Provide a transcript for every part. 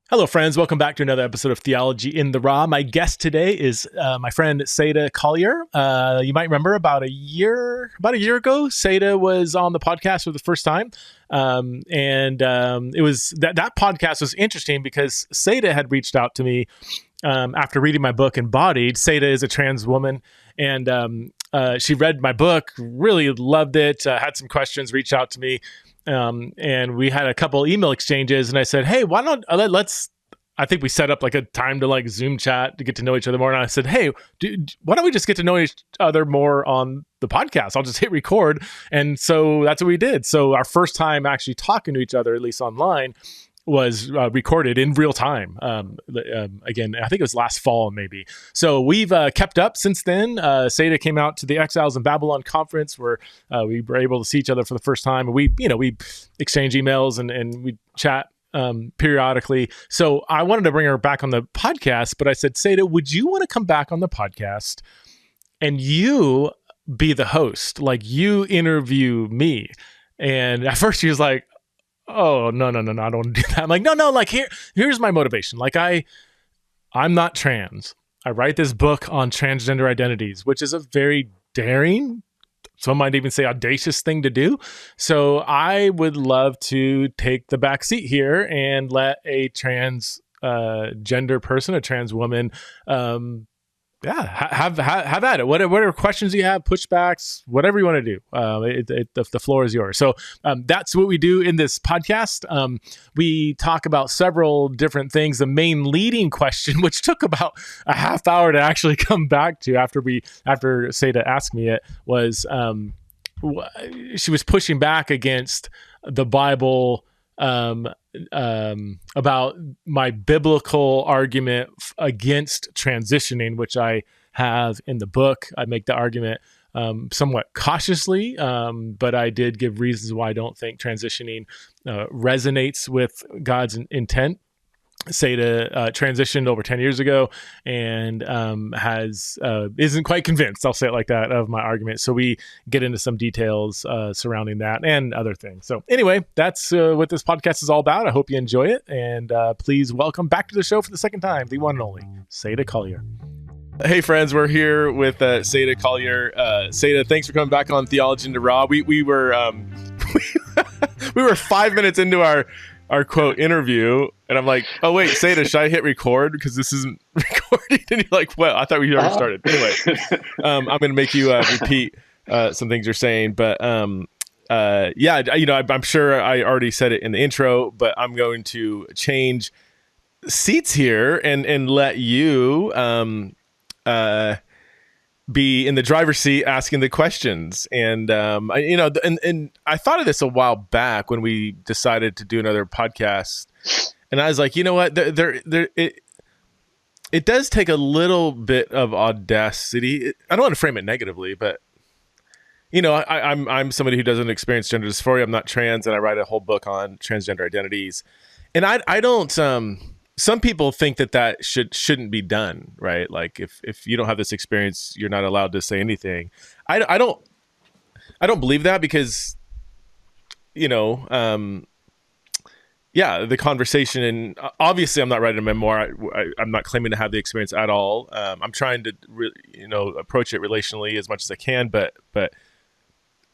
Hello, friends. Welcome back to another episode of Theology in the Raw. My guest today is my friend Seda Collier. You might remember about a year ago, Seda was on the podcast for the first time, it was that podcast was interesting because Seda had reached out to me after reading my book Embodied. Seda is a trans woman, and she read my book, really loved it, had some questions, reached out to me. And we had a couple email exchanges, and I said, hey, why don't I think we set up like a time to like Zoom chat to get to know each other more. And I said, hey, why don't we just get to know each other more on the podcast? I'll just hit record. And so that's what we did. So our first time actually talking to each other, at least online, was recorded in real time. Again, I think it was last fall, maybe. So we've kept up since then. Seda came out to the Exiles in Babylon conference where we were able to see each other for the first time. And we exchange emails and we chat periodically. So I wanted to bring her back on the podcast, but I said, Seda, would you want to come back on the podcast and you be the host? Like, you interview me. And at first she was like, oh, no, I don't want to do that. I'm like, no, like here's my motivation. Like I'm not trans. I write this book on transgender identities, which is a very daring, some might even say audacious thing to do. So I would love to take the back seat here and let a trans gender person, a trans woman, have at it. Whatever questions you have, pushbacks, whatever you want to do, the floor is yours. So that's what we do in this podcast. We talk about several different things. The main leading question, which took about a half hour to actually come back to after Seda asked me it, was she was pushing back against the Bible, about my biblical argument against transitioning, which I have in the book. I make the argument somewhat cautiously, but I did give reasons why I don't think transitioning resonates with God's intent. Seda transitioned over 10 years ago and isn't quite convinced, I'll say it like that, of my argument. So we get into some details surrounding that and other things. So anyway, that's what this podcast is all about. I hope you enjoy it. And please welcome back to the show for the second time, the one and only Seda Collier. Hey friends, we're here with Seda Collier. Seda, thanks for coming back on Theology in the Raw. We were we were 5 minutes into our quote interview, and I'm like, oh wait, Seda, should I hit record because this isn't recording? And you're like, well, I thought we already started. Anyway, I'm going to make you repeat some things you're saying, but I'm sure I already said it in the intro, but I'm going to change seats here and let you be in the driver's seat asking the questions. And I thought of this a while back when we decided to do another podcast, and I was like, you know what, it does take a little bit of audacity. I don't want to frame it negatively, but I'm somebody who doesn't experience gender dysphoria. I'm not trans, and I write a whole book on transgender identities. And I don't some people think that shouldn't be done, right? Like if you don't have this experience, you're not allowed to say anything. I don't believe that because, the conversation, and obviously I'm not writing a memoir. I'm not claiming to have the experience at all. I'm trying to approach it relationally as much as I can, but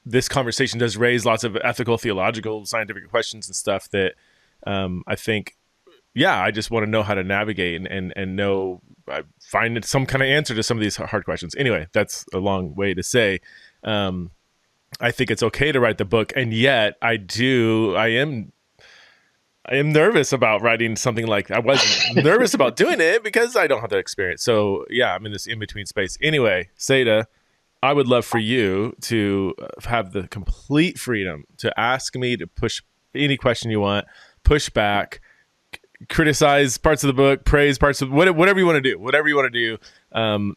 this conversation does raise lots of ethical, theological, scientific questions and stuff that I think, I just want to know how to navigate and know, find some kind of answer to some of these hard questions. Anyway, that's a long way to say, I think it's okay to write the book. And yet I am nervous about writing something like I was nervous about doing it because I don't have that experience. So I'm in this in-between space. Anyway, Seda, I would love for you to have the complete freedom to ask me to push any question you want, push back, criticize parts of the book, praise parts of whatever you want to do.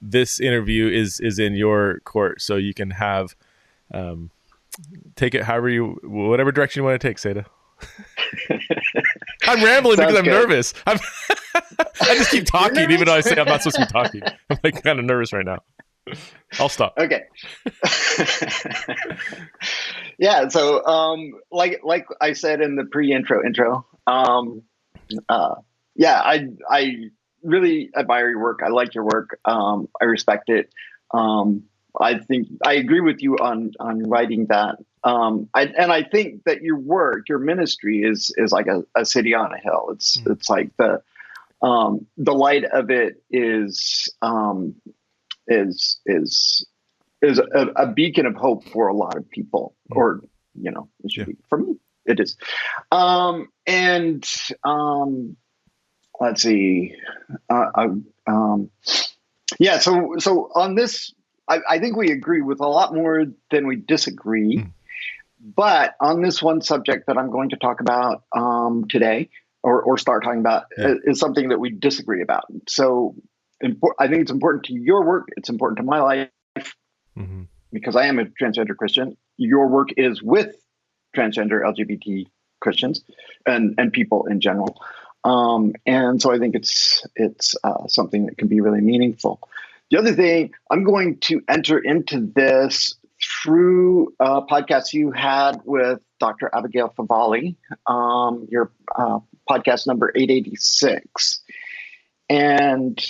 This interview is in your court, so you can have take it whatever direction you want to take, Seda. I'm rambling because I'm nervous. I just keep talking even though I say I'm not supposed to be talking. I'm like kind of nervous right now. I'll stop. Okay. So like I said in the intro, Yeah, I really admire your work. I like your work. I respect it. I think I agree with you on writing that. I think that your work, your ministry, is like a city on a hill. It's like the light of it is a beacon of hope for a lot of people, or it should be for me. It is. Let's see. Yeah. So on this, I think we agree with a lot more than we disagree. But on this one subject that I'm going to talk about today, or start talking about, is something that we disagree about. So I think it's important to your work. It's important to my life because I am a transgender Christian. Your work is with transgender LGBT Christians and people in general. And so I think it's something that can be really meaningful. The other thing, I'm going to enter into this through a podcast you had with Dr. Abigail Favale, your podcast number 886. And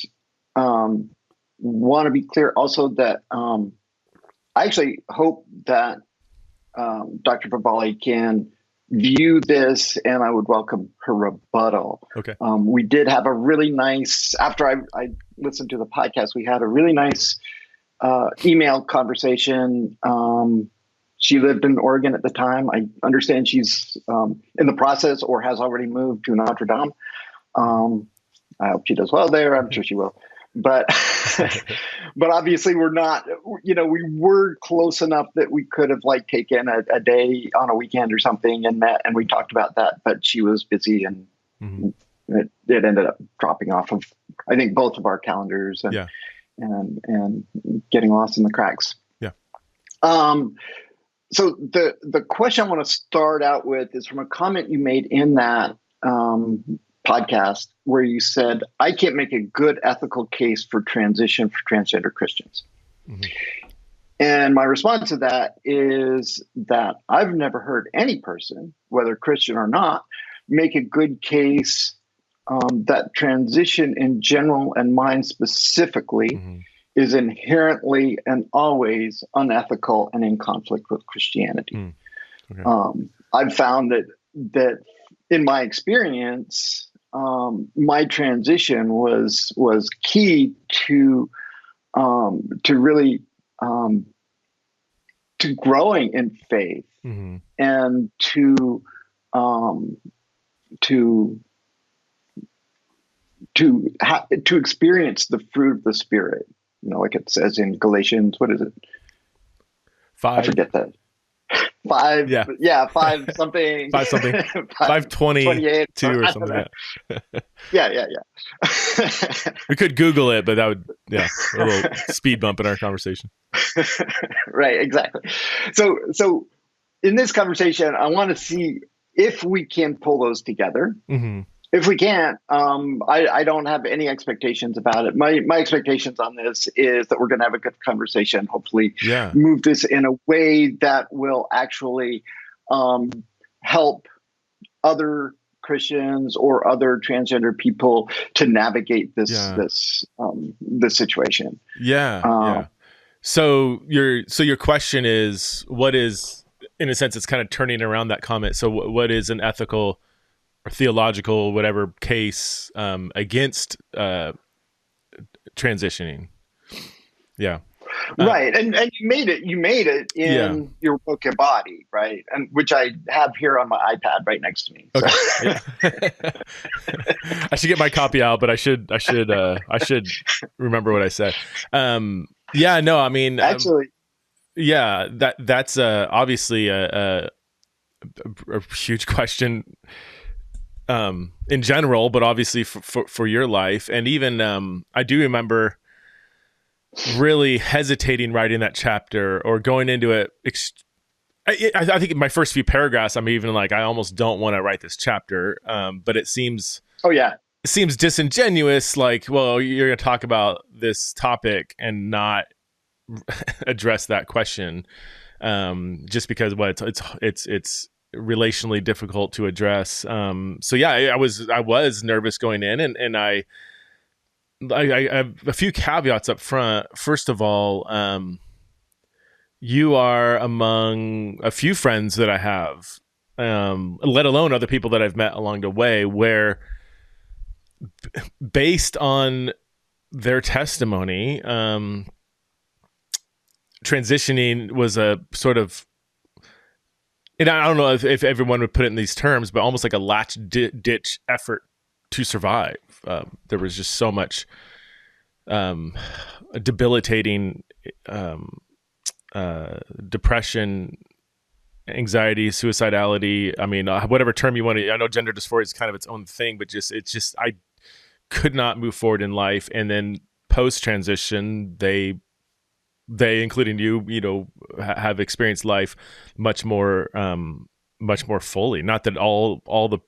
want to be clear also that I actually hope that Dr. Favale can view this, and I would welcome her rebuttal. Okay. We did have a really nice, after I listened to the podcast, we had a really nice email conversation. She lived in Oregon at the time. I understand she's in the process or has already moved to Notre Dame. I hope she does well there. I'm sure she will. But but obviously we're not, we were close enough that we could have taken a day on a weekend or something and met and we talked about that, but she was busy and it ended up dropping off of, I think, both of our calendars and getting lost in the cracks. Yeah. So the question I want to start out with is from a comment you made in that podcast where you said, I can't make a good ethical case for transition for transgender Christians. And my response to that is that I've never heard any person, whether Christian or not, make a good case that transition in general and mine specifically is inherently and always unethical and in conflict with Christianity. Okay. I've found that in my experience, my transition was key to really to growing in faith and to experience the fruit of the Spirit. Like it says in Galatians, what is it? 5. I forget that. 5. Yeah. 5 something. 5 something. 5:28 or something like that. Yeah. We could Google it, but that would, a little speed bump in our conversation. Right. Exactly. So in this conversation, I want to see if we can pull those together. If we can't, I don't have any expectations about it. My expectations on this is that we're going to have a good conversation, hopefully move this in a way that will actually help other Christians or other transgender people to navigate this situation. So your question is, what is, in a sense, it's kind of turning around that comment. So what is an ethical or theological, whatever case, against transitioning? Right. And you made it in your book Embodied, right? And which I have here on my iPad right next to me. Okay. I should get my copy out, but I should remember what I said. Actually, that's obviously a huge question in general, but obviously for your life. And even I do remember really hesitating writing that chapter or going into it. I think in my first few paragraphs, I'm even like, I almost don't want to write this chapter. But it seems disingenuous. Like, well, you're going to talk about this topic and not address that question. Just because it's relationally difficult to address. So yeah, I was nervous going in, and I have a few caveats up front. First of all, you are among a few friends that I have, let alone other people that I've met along the way, where based on their testimony, transitioning was a sort of, and I don't know if everyone would put it in these terms, but almost like a ditch effort to survive. There was just so much debilitating depression, anxiety, suicidality. I mean, whatever term you want to. I know gender dysphoria is kind of its own thing, but I could not move forward in life. And then post transition, they, including you, have experienced life much more fully. Not that all the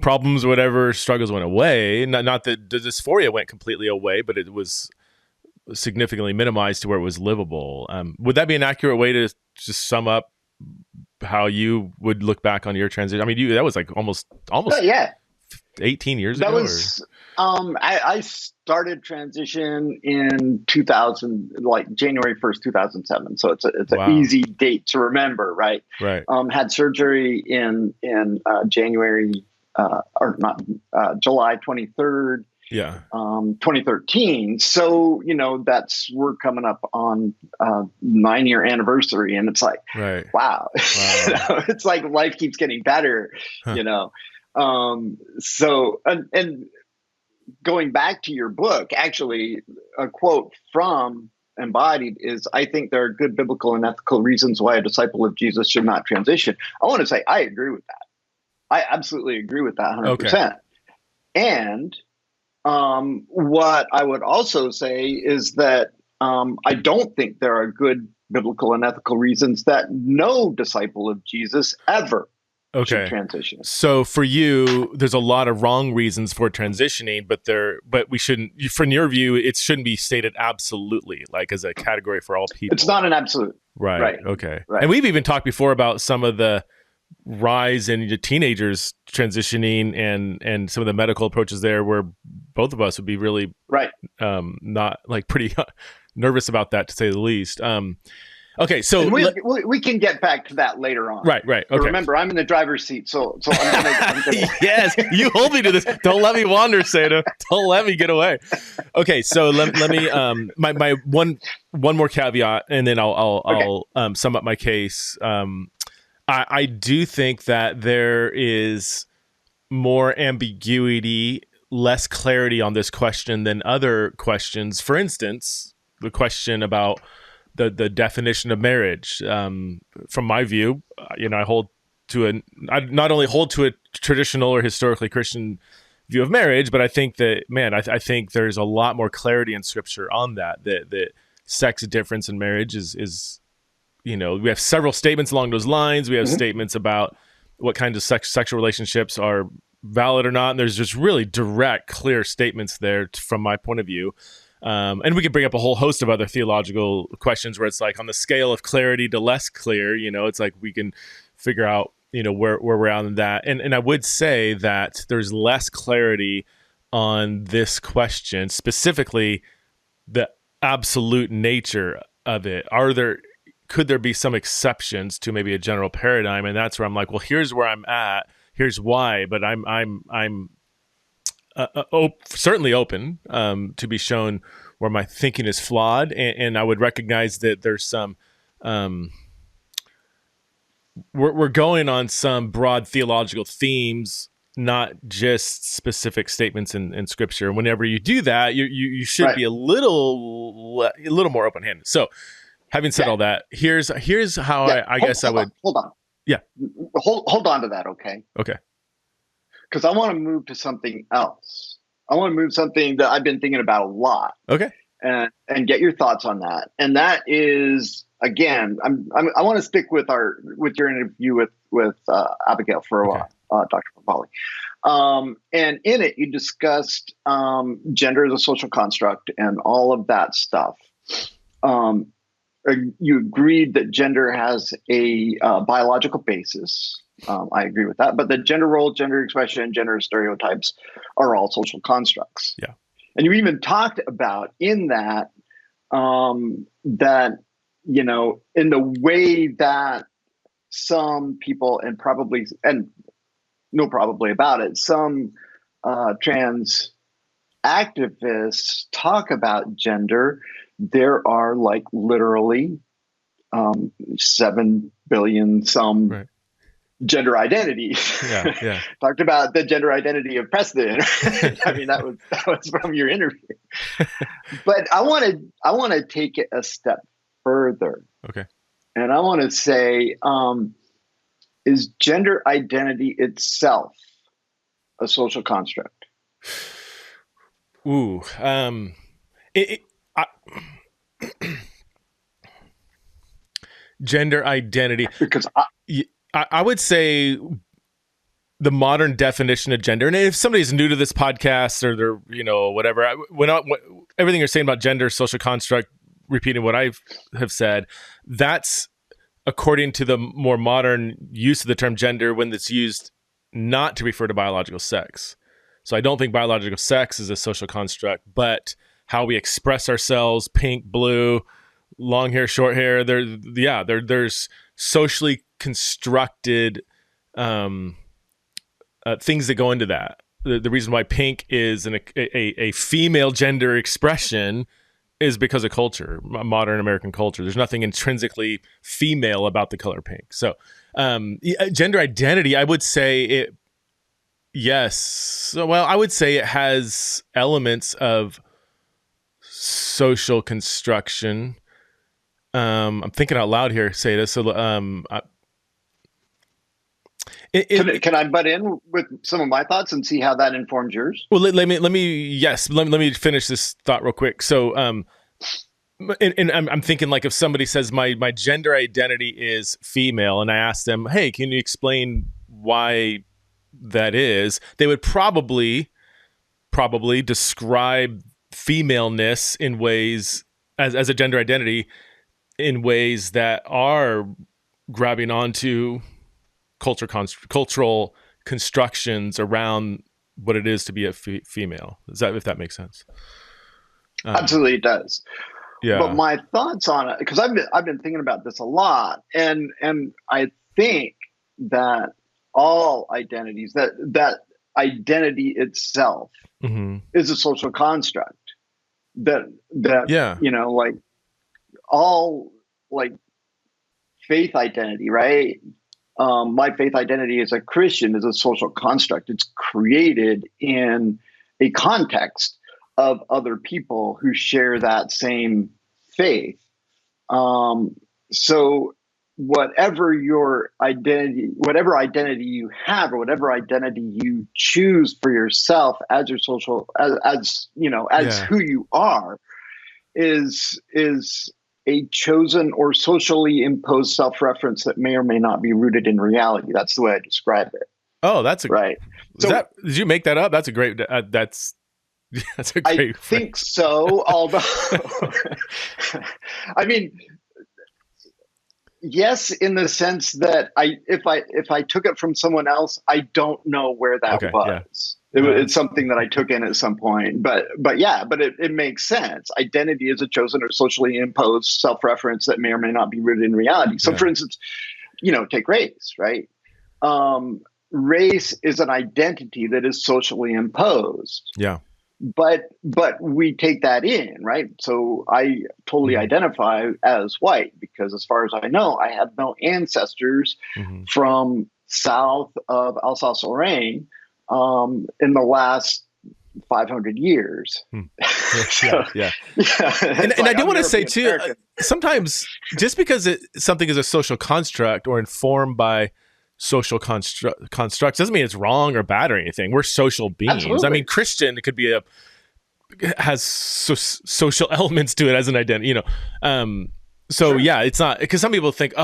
problems, or whatever struggles went away. Not that the dysphoria went completely away, but it was significantly minimized to where it was livable. Would that be an accurate way to just sum up how you would look back on your transition? I mean, that was like almost 18 years ago. That was I started transition in 2000, like January 1st, 2007. So it's an easy date to remember, right? Right. Had surgery in January July 23rd. Yeah. 2013. So, we're coming up on 9-year anniversary, and it's like, right. Wow. It's like life keeps getting better, So, and going back to your book, actually, a quote from Embodied is, I think there are good biblical and ethical reasons why a disciple of Jesus should not transition. I want to say, I agree with that. I absolutely agree with that 100%. Okay. And what I would also say is that I don't think there are good biblical and ethical reasons that no disciple of Jesus ever should transition. So for you, there's a lot of wrong reasons for transitioning, but we shouldn't, from your view, it shouldn't be stated absolutely, like as a category for all people. It's not an absolute. Right. Okay. Right. And we've even talked before about some of the rise in the teenagers transitioning and some of the medical approaches there, where both of us would be really not like pretty nervous about that, to say the least. Okay, so we can get back to that later on. Right. Okay. But remember, I'm in the driver's seat, so I'm gonna yes, you hold me to this. Don't let me wander, Seda. Don't let me get away. Okay, so let me my one more caveat, and then I'll sum up my case. I do think that there is more ambiguity, less clarity on this question than other questions. For instance, the question about the definition of marriage. From my view, I not only hold to a traditional or historically Christian view of marriage, but I think that, I think there's a lot more clarity in Scripture on that sex difference in marriage is we have several statements along those lines. We have statements about what kinds of sexual relationships are valid or not. And there's just really direct, clear statements there from my point of view. And we could bring up a whole host of other theological questions where it's like on the scale of clarity to less clear, it's like we can figure out, where we're at in that. And I would say that there's less clarity on this question, specifically the absolute nature of it. Could there be some exceptions to maybe a general paradigm? And that's where I'm like, well, here's where I'm at. Here's why. But I'm certainly open to be shown where my thinking is flawed, and I would recognize that there's some we're going on some broad theological themes, not just specific statements in Scripture. And whenever you do that, you should be a little more open-handed. So, having said all that, here's how I guess I would hold on. Yeah, hold on to that. Okay. Because I want to move to something else. I want to move something that I've been thinking about a lot. Okay. And get your thoughts on that. And that is, again, I want to stick with your interview with Abigail for a while, Dr. Papali. And in it, you discussed gender as a social construct and all of that stuff. You agreed that gender has a biological basis. I agree with that. But the gender role, gender expression, gender stereotypes are all social constructs. Yeah. And you even talked about in that, that, in the way that some people, and no probably about it, some trans activists talk about gender, there are like literally 7 billion some Right. gender identities. Yeah. Talked about the gender identity of Preston. I mean, that was from your interview. But I want to take it a step further. Okay. And I want to say, is gender identity itself a social construct? Ooh. Gender identity. Because I would say the modern definition of gender, and if somebody's new to this podcast or they're, whatever, everything you're saying about gender, social construct, repeating what I have said, that's according to the more modern use of the term gender when it's used not to refer to biological sex. So I don't think biological sex is a social construct, but how we express ourselves, pink, blue, long hair, short hair, there's socially constructed things that go into that. The reason why pink is a female gender expression is because of culture, modern American culture. There's nothing intrinsically female about the color pink. So gender identity, I would say it, yes. So, well, I would say it has elements of social construction. I'm thinking out loud here, Seda. So, can I butt in with some of my thoughts and see how that informs yours? Well, let me finish this thought real quick. So, and I'm thinking, like, if somebody says my gender identity is female, and I ask them, hey, can you explain why that is? They would probably describe femaleness in ways as a gender identity in ways that are grabbing onto cultural constructions around what it is to be a female. If that makes sense? Absolutely, it does. Yeah. But my thoughts on it, because I've been thinking about this a lot, and I think that all identities, that identity itself is a social construct. That like all like faith identity, right? My faith identity as a Christian is a social construct. It's created in a context of other people who share that same faith. So whatever your identity, whatever identity you have, or whatever identity you choose for yourself as your social, as who you are, is a chosen or socially imposed self-reference that may or may not be rooted in reality. That's the way I describe it. Oh, that's right. So, did you make that up? That's a great. That's a great. I think so. Although, I mean, yes, in the sense that if I took it from someone else, I don't know where that was. Yeah. It's something that I took in at some point, but it makes sense. Identity is a chosen or socially imposed self-reference that may or may not be rooted in reality. So, for instance, take race, right? Race is an identity that is socially imposed. Yeah. But we take that in, right? So I totally identify as white because, as far as I know, I have no ancestors from south of Alsace-Lorraine in the last 500 years. Yeah. And I do want to say too, sometimes just because something is a social construct or informed by social constructs doesn't mean it's wrong or bad or anything. We're social beings. Absolutely. I mean, Christian, it could be has social elements to it as an identity, it's not, because some people think,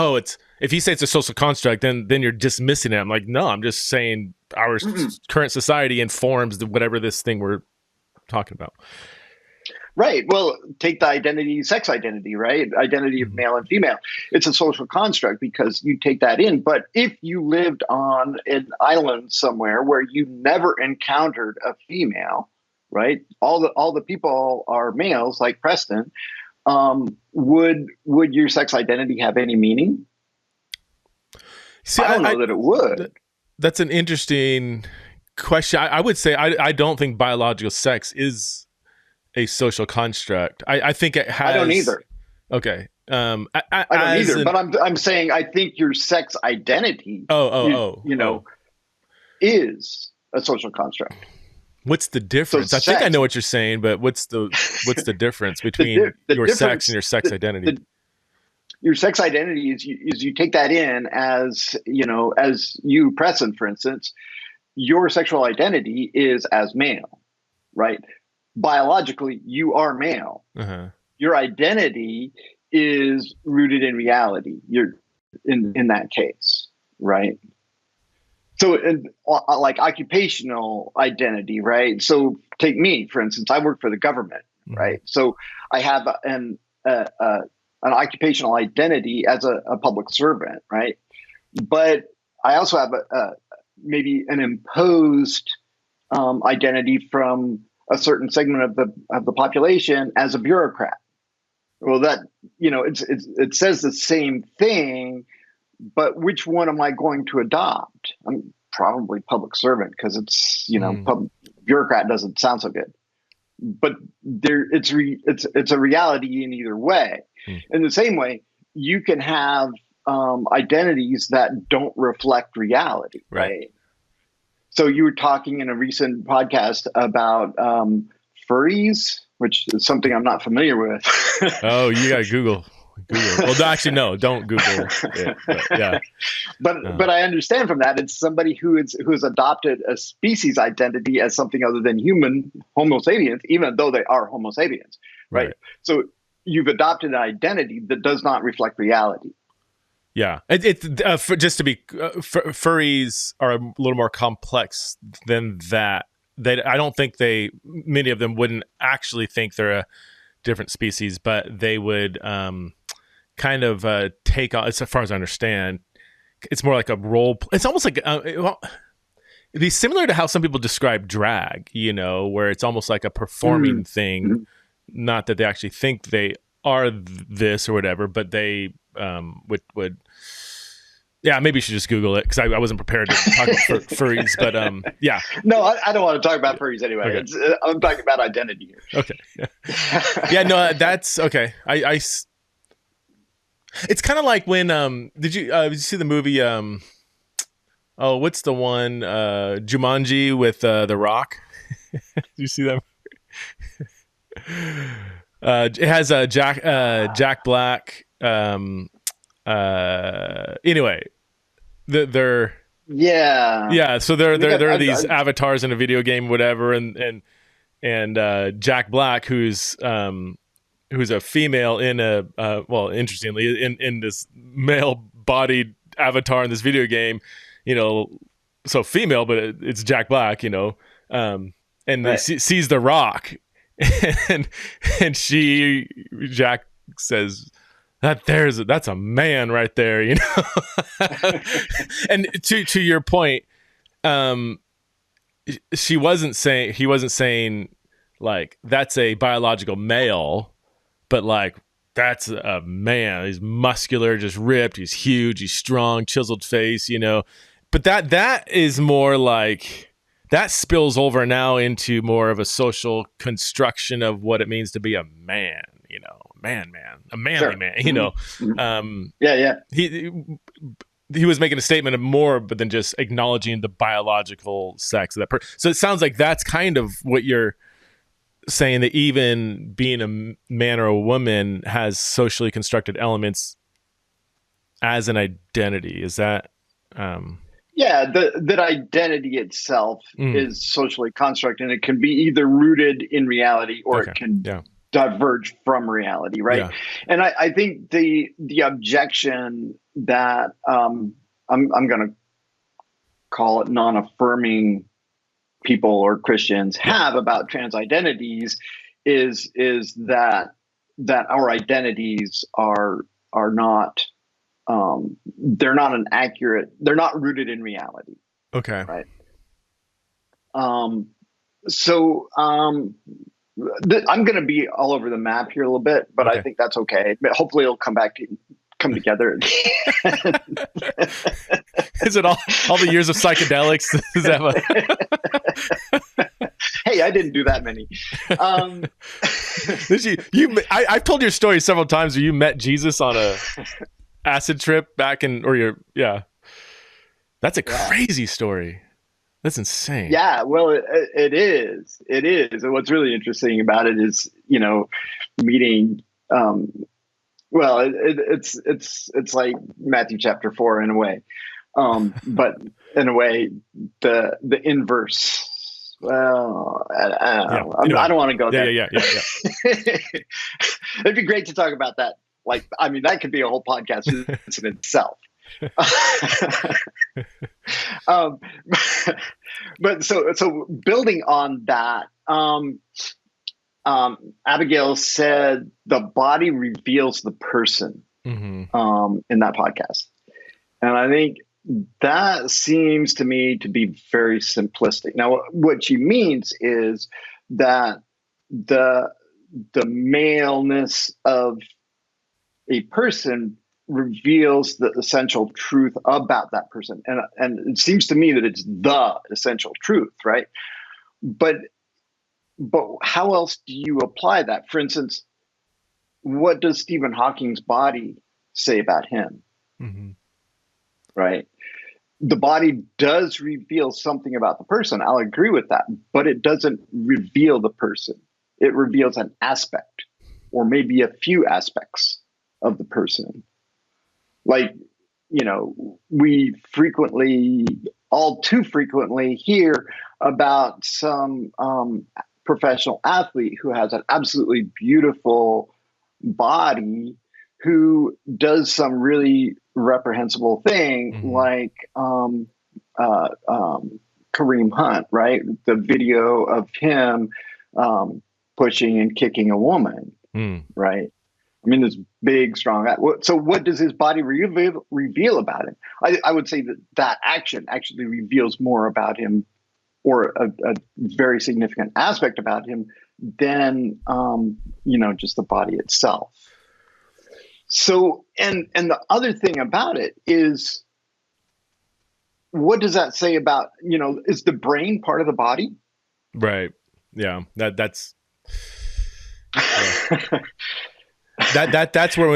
if you say it's a social construct, then you're dismissing it. I'm like, no, I'm just saying our current society informs whatever this thing we're talking about. Right. Well, take the identity, sex identity, right? Identity of Mhm. male and female. It's a social construct because you take that in. But if you lived on an island somewhere where you never encountered a female, right? All the people are males, like Preston. Would your sex identity have any meaning? See, I don't know that it would. that's an interesting question. I would say I don't think biological sex is a social construct. I think it has. I don't either. Okay. I don't either. But I'm saying I think your sex identity, is a social construct. What's the difference? So I think I know what you're saying, but what's the difference between your sex and your sex identity? Your sex identity is you take that in as as you, Preston, for instance, your sexual identity is as male, right? Biologically, you are male. Uh-huh. Your identity is rooted in reality. You're in that case, right? So, like occupational identity, right? So, take me, for instance. I work for the government, right? So, I have an occupational identity as a public servant, right? But I also have maybe an imposed identity from a certain segment of the population as a bureaucrat. Well, that it says the same thing, but which one am I going to adopt? I'm probably public servant because it's bureaucrat doesn't sound so good, but it's a reality in either way. In the same way, you can have identities that don't reflect reality, right? So you were talking in a recent podcast about furries, which is something I'm not familiar with. Oh, you got to Google. Well, actually, no, don't Google it. But yeah. But I understand from that it's somebody who has adopted a species identity as something other than human, Homo sapiens, even though they are Homo sapiens, right? So you've adopted an identity that does not reflect reality. Yeah, just to be furries are a little more complex than that. I don't think many of them wouldn't actually think they're a different species, but they would kind of take on, as far as I understand, it's more like a role. It's almost like it'd be similar to how some people describe drag, where it's almost like a performing thing. Not that they actually think they are this or whatever, but they would yeah, maybe you should just Google it because I wasn't prepared to talk about furries, but yeah. No, I don't want to talk about furries anyway. Okay. I'm talking about identity here. Okay. Yeah, no, that's okay. It's kind of like when did you see the movie what's the one Jumanji with The Rock? Did you see that? It has Jack Black. Anyway, they're so they're these avatars in a video game, whatever, and Jack Black, who's a female in interestingly in this male bodied avatar in this video game, so female, but it's Jack Black, and he sees The Rock, and Jack says, that's a man right there, And to your point, he wasn't saying like that's a biological male, but like that's a man. He's muscular, just ripped. He's huge. He's strong, chiseled face, But that is more like that spills over now into more of a social construction of what it means to be a man. A manly man, He was making a statement of more, but than just acknowledging the biological sex of that person. So it sounds like that's kind of what you're saying, that even being a man or a woman has socially constructed elements as an identity. Is that? That identity itself is socially constructed, and it can be either rooted in reality or it can diverge from reality, right? Yeah. And I think the objection that I'm going to call it non-affirming people or Christians have about trans identities is that our identities are not they're not they're not rooted in reality. Okay. Right. So I'm going to be all over the map here a little bit, but Okay. I think that's okay. Hopefully it'll come together. Is it all the years of psychedelics? Is that what? Hey, I didn't do that many. I've told your story several times where you met Jesus on a acid trip back that's a crazy story. That's insane. Yeah, well, it is. It is. And what's really interesting about it is, meeting. It's like Matthew chapter 4 in a way, but in a way, the inverse. Well, I don't want to go there. Yeah. It'd be great to talk about that. That could be a whole podcast in itself. But so building on that, Abigail said the body reveals the person, in that podcast, and I think that seems to me to be very simplistic. Now, what she means is that the maleness of a person reveals the essential truth about that person, and it seems to me that it's the essential truth, right? But how else do you apply that? For instance, what does Stephen Hawking's body say about him? Right? The body does reveal something about the person. I'll agree with that, but it doesn't reveal the person. It reveals an aspect, or maybe a few aspects of the person. We all too frequently hear about some professional athlete who has an absolutely beautiful body who does some really reprehensible thing, like Kareem Hunt, right? The video of him pushing and kicking a woman, right? I mean, this big, strong. So what does his body reveal about him? I would say that action actually reveals more about him, or a very significant aspect about him, than just the body itself. So, and the other thing about it is, what does that say about, is the brain part of the body? Right. Yeah. That's. Yeah. That's where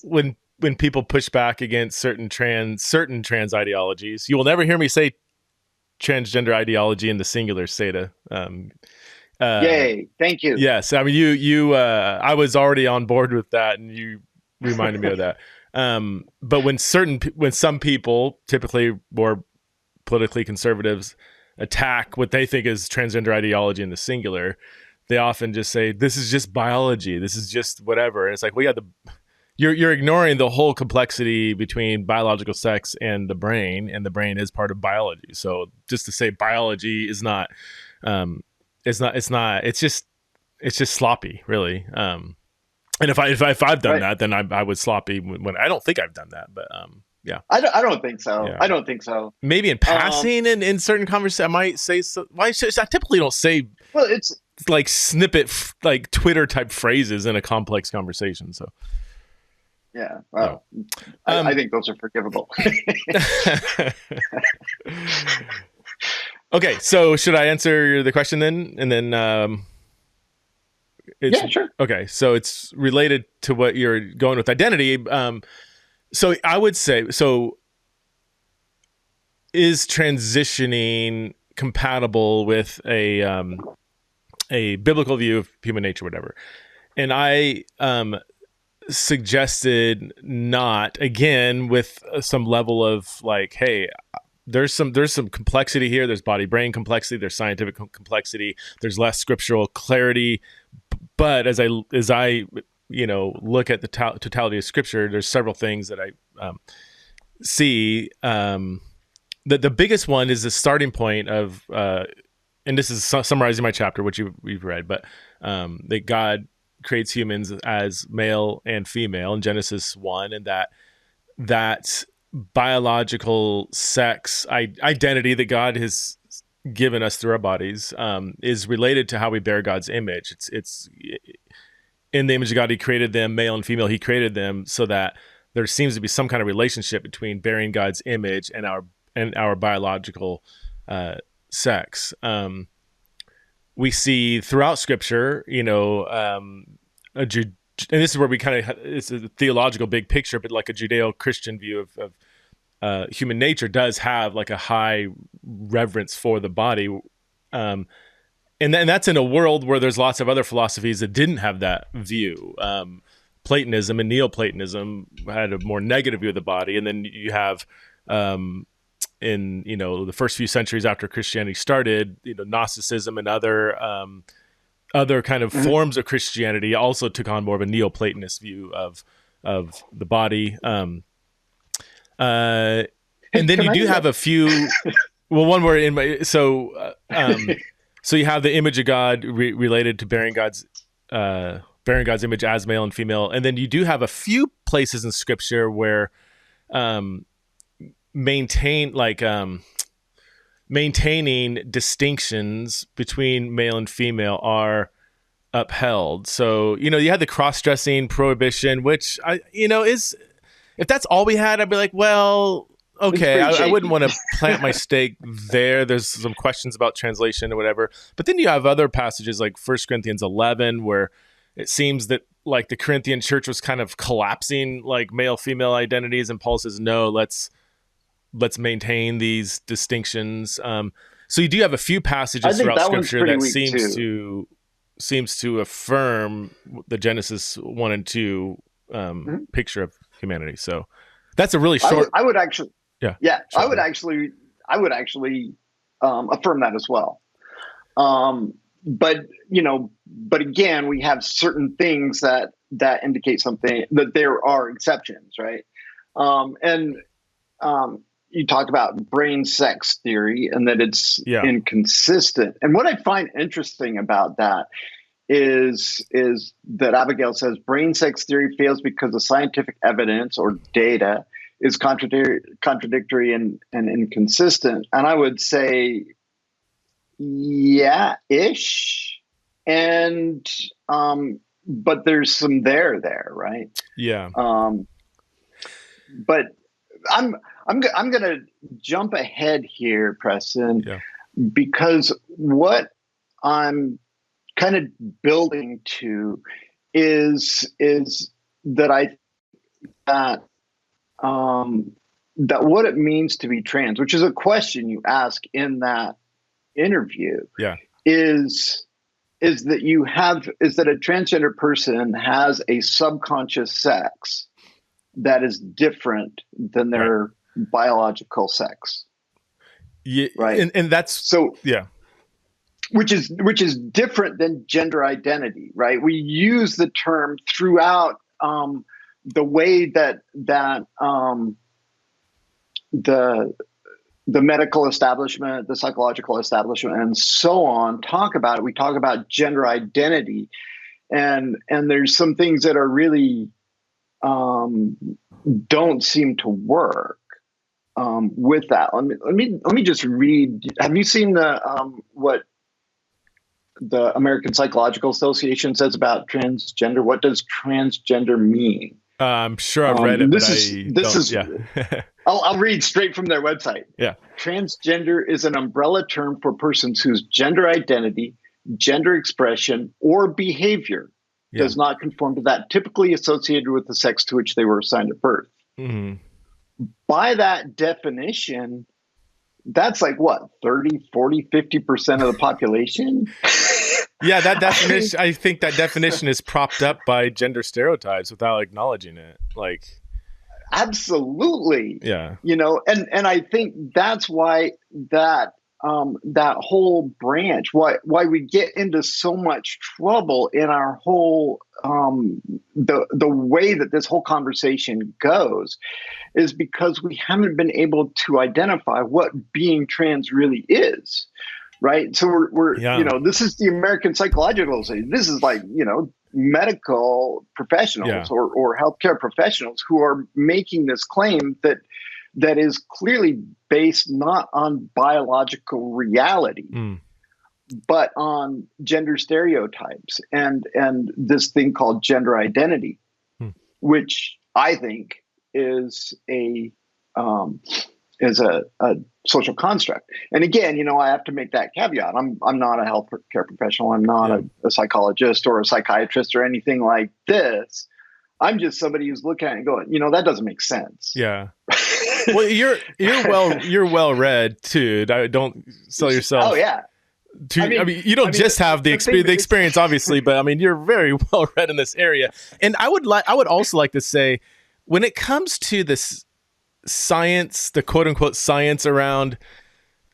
when people push back against certain trans ideologies, you will never hear me say transgender ideology in the singular, Seda. Yay! Thank you. Yes, I mean you. I was already on board with that, and you reminded me of that. But when some people, typically more politically conservatives, attack what they think is transgender ideology in the singular, they often just say, this is just biology. This is just whatever. And it's like, you're ignoring the whole complexity between biological sex and the brain is part of biology. So just to say biology is not, it's just sloppy, really. And if I've done that, then I was sloppy when I don't think I've done that, but yeah. I don't think so. Yeah. I don't think so. Maybe in passing in certain conversations, I might say so. I typically don't say, well, it's like snippet, like Twitter type phrases in a complex conversation. So yeah, well, I think those are forgivable. Okay, so should I answer the question then? And then yeah, sure. Okay, so it's related to what you're going with identity. So I would say, is transitioning compatible with a biblical view of human nature, whatever? And I suggested not, again, with some level of like, hey, there's some complexity here. There's body brain complexity. There's scientific complexity. There's less scriptural clarity. But as I look at the totality of scripture, there's several things that I see. The biggest one is the starting point of and this is summarizing my chapter, which we've read, but that God creates humans as male and female in Genesis 1, and that biological sex identity that God has given us through our bodies is related to how we bear God's image. It's in the image of God, he created them, male and female. He created them so that there seems to be some kind of relationship between bearing God's image and our biological sex. We see throughout Scripture, and this is where we kind of, it's a theological big picture, but like a Judeo-Christian view of human nature does have like a high reverence for the body. And that's in a world where there's lots of other philosophies that didn't have that view. Platonism and Neoplatonism had a more negative view of the body. And then you have, in, the first few centuries after Christianity started, Gnosticism and other kind of forms of Christianity also took on more of a Neoplatonist view of the body. And then you do have a few, well, one word so you have the image of God related to bearing God's image as male and female, and then you do have a few places in Scripture where maintaining distinctions between male and female are upheld. So you had the cross-dressing prohibition, which is, if that's all we had, I'd be like, well, okay, I wouldn't want to plant my stake there. There's some questions about translation or whatever. But then you have other passages like 1 Corinthians 11, where it seems that like the Corinthian church was kind of collapsing like male-female identities. And Paul says, no, let's maintain these distinctions. So you do have a few passages throughout Scripture that seems to affirm the Genesis 1 and 2 picture of humanity. So that's a really short... I would actually... Yeah. Sure. I would actually affirm that as well. But again, we have certain things that indicate something, that there are exceptions, right? You talked about brain sex theory and that it's inconsistent. And what I find interesting about that is that Abigail says brain sex theory fails because the scientific evidence or data is contradictory and inconsistent. And I would say, yeah-ish. And, but there's some there, right? Yeah. But I'm going to jump ahead here, Preston, because what I'm kind of building to is that that what it means to be trans, which is a question you ask in that interview, is that a transgender person has a subconscious sex that is different than their biological sex. Yeah, right. And that's so which is different than gender identity, right? We use the term throughout the way that the medical establishment, the psychological establishment, and so on talk about it. We talk about gender identity, and there's some things that are really don't seem to work with that. Let me just read. Have you seen what the American Psychological Association says about transgender? What does transgender mean? I'm sure I've read it. I'll read straight from their website. Yeah. Transgender is an umbrella term for persons whose gender identity, gender expression, or behavior does not conform to that typically associated with the sex to which they were assigned at birth. Mm-hmm. By that definition, that's like what, 30, 40, 50% of the population? Yeah, that definition, I think that definition is propped up by gender stereotypes without acknowledging it. Like, absolutely. Yeah. And I think that's why that whole branch, why we get into so much trouble in our whole the way that this whole conversation goes, is because we haven't been able to identify what being trans really is. right? So we're Yeah. this is the American Psychological Society. This is like, medical Yeah. professionals or healthcare professionals who are making this claim that is clearly based not on biological reality, but on gender stereotypes and this thing called gender identity, which I think is a social construct. And again, I have to make that caveat. I'm not a healthcare professional. I'm not a psychologist or a psychiatrist or anything like this. I'm just somebody who's looking at it and going, that doesn't make sense. Yeah. Well, you're well read too. Don't sell yourself. Oh yeah. You don't just have the experience, obviously, but you're very well read in this area. And I would also like to say, when it comes to this science, the quote unquote science around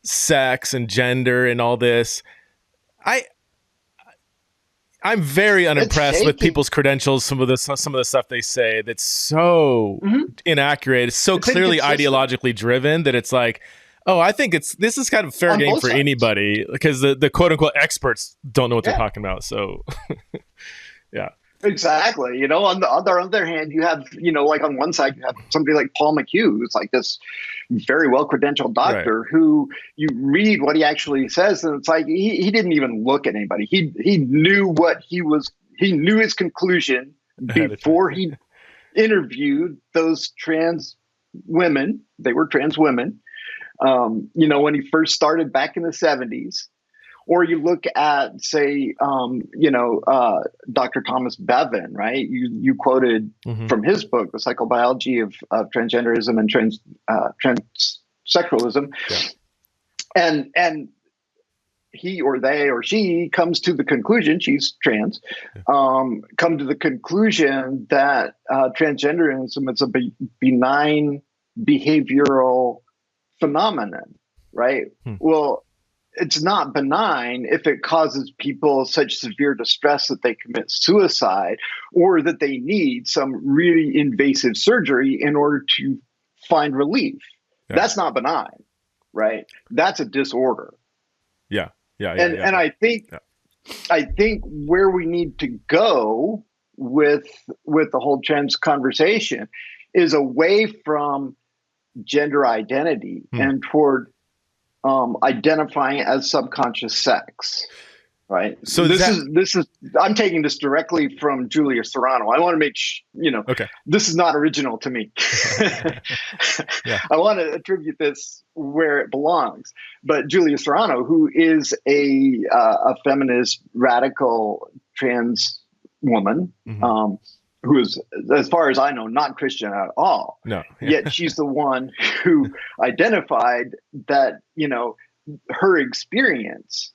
sex and gender and all this, I'm very unimpressed with people's credentials. Some of the stuff they say that's so inaccurate. It's so clearly ideologically driven that it's like, oh, I think this is kind of fair game for anybody, because the quote unquote experts don't know what they're talking about. So, yeah. Exactly. On the other hand, you have, like on one side, you have somebody like Paul McHugh, who's like this very well-credentialed doctor who you read what he actually says. And it's like, he didn't even look at anybody. He knew he knew his conclusion before he interviewed those trans women. They were trans women, when he first started back in the 70s. Or you look at, say, Dr. Thomas Bevan, right? You quoted from his book, The Psychobiology of Transgenderism and Transsexualism. Yeah. And he or they or she comes to the conclusion, she's trans, come to the conclusion that transgenderism is a benign behavioral phenomenon, right? Well, it's not benign if it causes people such severe distress that they commit suicide or that they need some really invasive surgery in order to find relief. Yeah. That's not benign, right? That's a disorder. Yeah. And I think where we need to go with the whole trans conversation is away from gender identity and toward identifying as subconscious sex, right? So this is I'm taking this directly from Julia Serrano. I want to make this is not original to me. I want to attribute this where it belongs. But Julia Serrano, who is a feminist, radical trans woman, who is, as far as I know, not Christian at all. No. Yet she's the one who identified that, her experience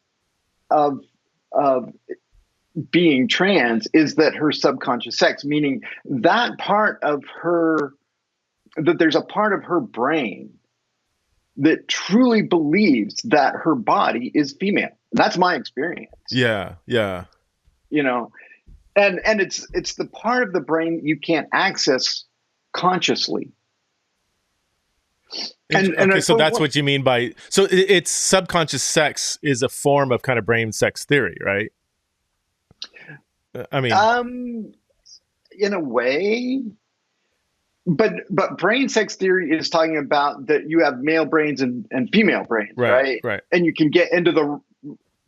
of being trans is that her subconscious sex, meaning that part of her, that there's a part of her brain that truly believes that her body is female. That's my experience. Yeah. And it's the part of the brain you can't access consciously. So that's what you mean by, so it's subconscious sex is a form of kind of brain sex theory, right? In a way, but brain sex theory is talking about that you have male brains and female brains, right? And you can get into the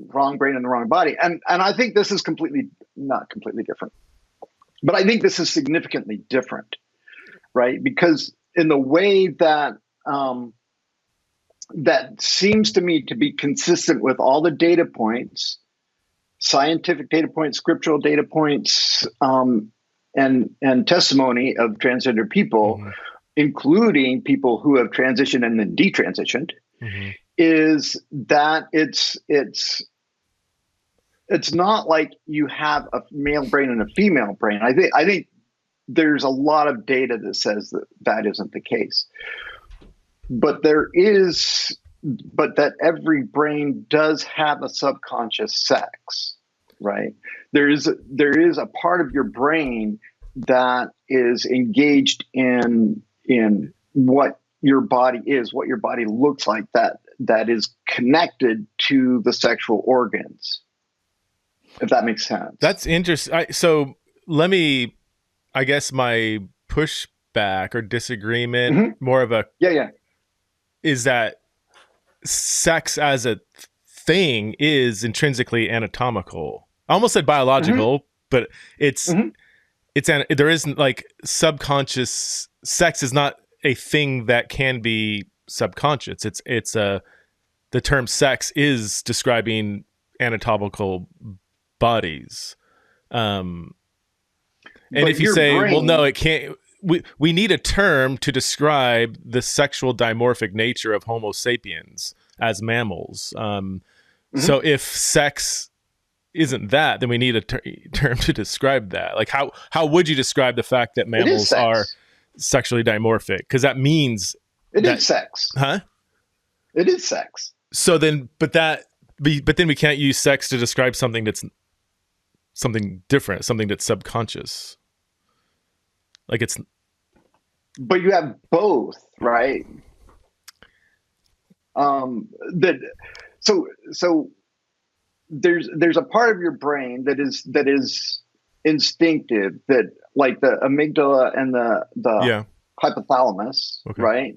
wrong brain in the wrong body. And I think this is not completely different, but I think this is significantly different, right? Because in the way that that seems to me to be consistent with all the data points, scientific data points, scriptural data points, and testimony of transgender people, including people who have transitioned and then detransitioned, is that it's not like you have a male brain and a female brain. I think there's a lot of data that says that isn't the case. But that every brain does have a subconscious sex, right? There is a part of your brain that is engaged in what your body is, what your body looks like, that that is connected to the sexual organs, if that makes sense. That's interesting. So let me, I guess my pushback or disagreement, more of a, is that sex as a thing is intrinsically anatomical. I almost said biological, but there isn't like subconscious. Sex is not a thing that can be subconscious. The term sex is describing anatomical bodies. And if you say, well, no, it can't. We need a term to describe the sexual dimorphic nature of Homo sapiens as mammals. So if sex isn't that, then we need a term to describe that. Like how would you describe the fact that mammals are sexually dimorphic? Because that means it is sex. Huh? It is sex. So then, but then we can't use sex to describe something that's something different, something that's subconscious. Like it's. But you have both, right? So there's a part of your brain that is instinctive, that like the amygdala and the hypothalamus, right?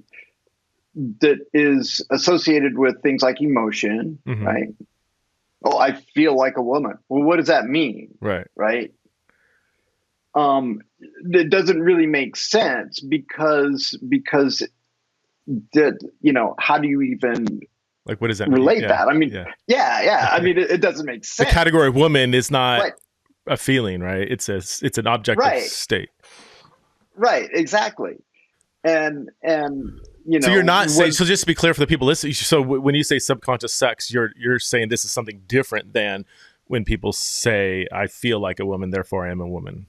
That is associated with things like emotion, right? Oh, I feel like a woman. Well, what does that mean? Right. Right. It doesn't really make sense because that, how do you even like, what does that relate mean? that? I mean, I mean, it doesn't make sense. The category of woman is not a feeling, right? It's an objective state. Right. Exactly. And so you're not saying, so just to be clear for the people listening, so when you say subconscious sex, you're saying this is something different than when people say, I feel like a woman, therefore I am a woman.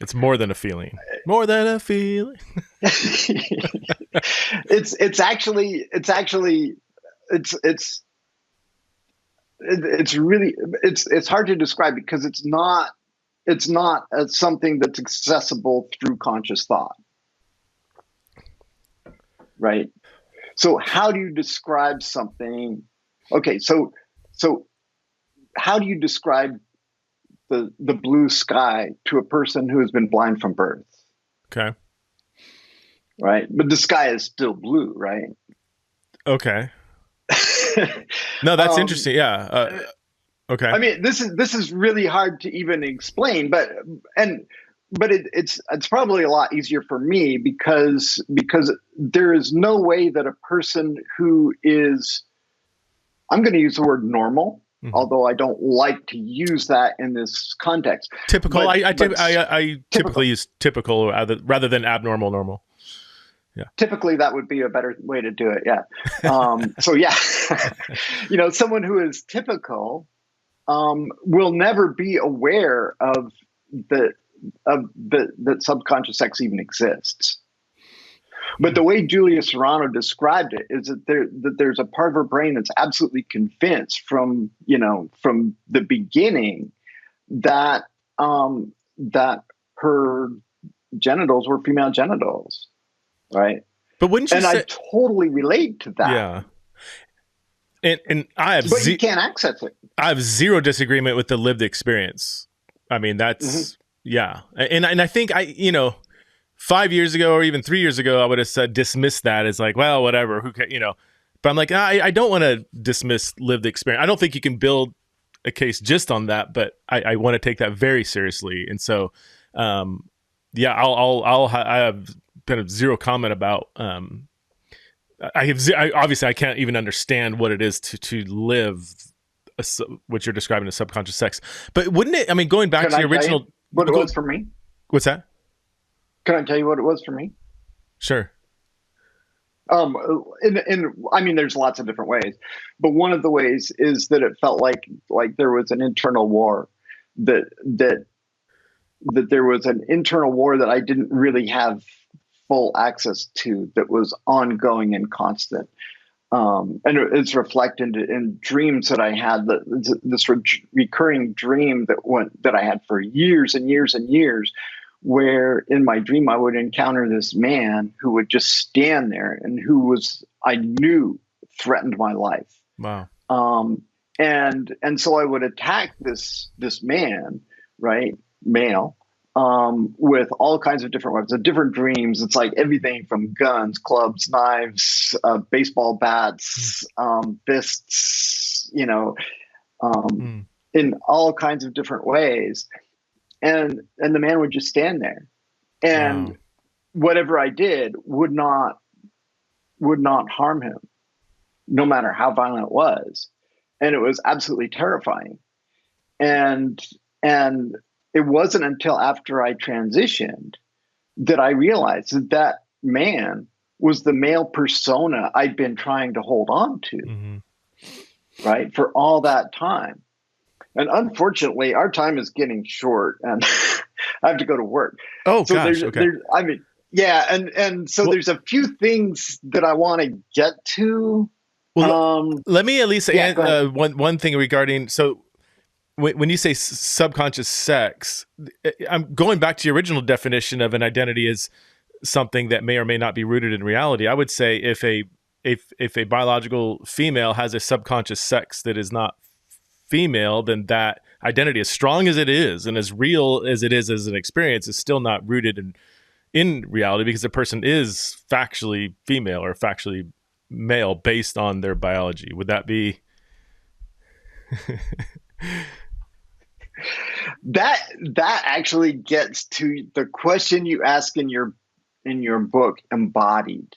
It's more than a feeling. More than a feeling. It's hard to describe because it's not something that's accessible through conscious thought. Right. So how do you describe something? Okay. So how do you describe the blue sky to a person who has been blind from birth? Okay. Right. But the sky is still blue, right? Okay. No, that's interesting. Yeah. Okay. I mean, this is really hard to even explain, but it's probably a lot easier for me because there is no way that a person who is, I'm going to use the word normal, although I don't like to use that in this context. Typical. I typically use typical rather than abnormal normal. Yeah. Typically, that would be a better way to do it. Yeah. So yeah, someone who is typical will never be aware of that subconscious sex even exists. But the way Julia Serrano described it is that there's a part of her brain that's absolutely convinced from the beginning that her genitals were female genitals, right? But wouldn't you I totally relate to that. Yeah. And I have, but you can't access it. I have zero disagreement with the lived experience. I mean, that's yeah, and I think 5 years ago or even 3 years ago, I would have said dismiss that as like, well, whatever, who can, But I'm like, I don't want to dismiss lived experience. I don't think you can build a case just on that, but I want to take that very seriously. And so, yeah, I have kind of zero comment about. Obviously I can't even understand what it is to live what you're describing as subconscious sex. But wouldn't it? I mean, going back to the original, what it was for me. What's that? Can I tell you what it was for me? Sure. I mean, there's lots of different ways, but one of the ways is that it felt like there was an internal war, that there was an internal war that I didn't really have full access to, that was ongoing and constant. And it's reflected in dreams that I had, this recurring dream that I had for years and years and years, where in my dream I would encounter this man who would just stand there and who was, I knew threatened my life. Wow. And so I would attack this man, right, male, with all kinds of different weapons, different dreams. It's like everything from guns, clubs, knives, baseball bats, fists, in all kinds of different ways. And the man would just stand there, and Wow. whatever I did would not harm him, no matter how violent it was. And it was absolutely terrifying. And it wasn't until after I transitioned that I realized that that man was the male persona I'd been trying to hold on to, right, for all that time. And unfortunately, our time is getting short, and I have to go to work. Oh, so gosh. Okay. Yeah, and so there's a few things that I want to get to. Well, let me at least add one thing regarding, so when you say subconscious sex, I'm going back to your original definition of an identity as something that may or may not be rooted in reality. I would say if a biological female has a subconscious sex that is not female, then that identity, as strong as it is and as real as it is as an experience, is still not rooted in reality, because the person is factually female or factually male based on their biology. Would that be that actually gets to the question you ask in your book, Embodied.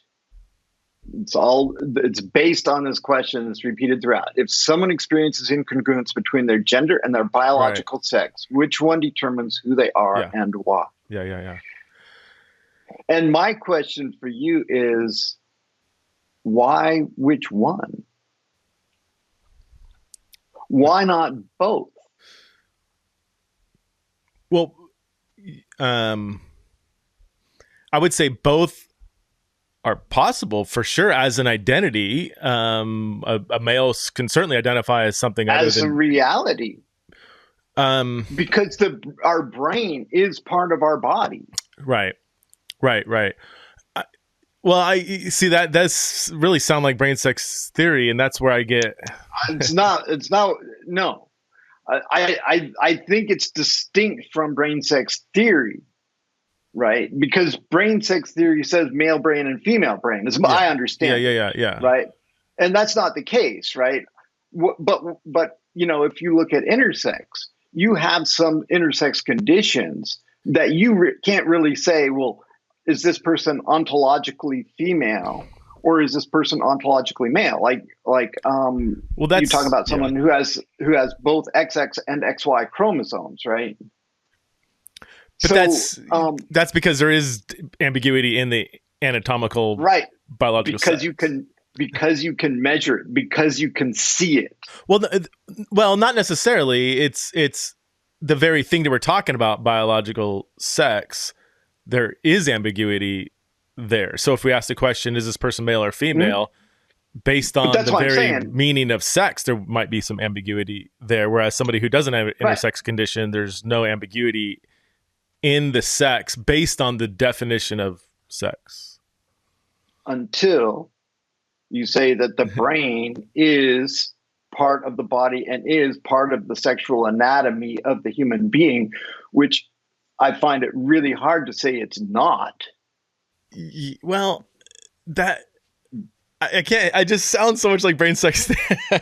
It's based on this question that's repeated throughout. If someone experiences incongruence between their gender and their biological sex, which one determines who they are and why? Yeah. And my question for you is, why which one? Why not both? Well, I would say both are possible for sure as an identity. A male can certainly identify as something as other than a reality, because our brain is part of our body. Right. Well, I see that does really sound like brain sex theory, and that's where I get. It's not. No. I think it's distinct from brain sex theory, right? Because brain sex theory says male brain and female brain, as I understand. Yeah. Right, and that's not the case, right? But if you look at intersex, you have some intersex conditions that you can't really say, well, is this person ontologically female or is this person ontologically male? You talk about someone who has both XX and XY chromosomes, right? But that's because there is ambiguity in the anatomical, biological sex. Because you can measure it, because you can see it. Well, not necessarily. It's the very thing that we're talking about, biological sex. There is ambiguity there. So if we ask the question, is this person male or female, based on the very meaning of sex, there might be some ambiguity there. Whereas somebody who doesn't have an intersex condition, there's no ambiguity in the sex based on the definition of sex. Until you say that the brain is part of the body and is part of the sexual anatomy of the human being, which I find it really hard to say it's not. Well, that I can't. I just sound so much like brain sex. But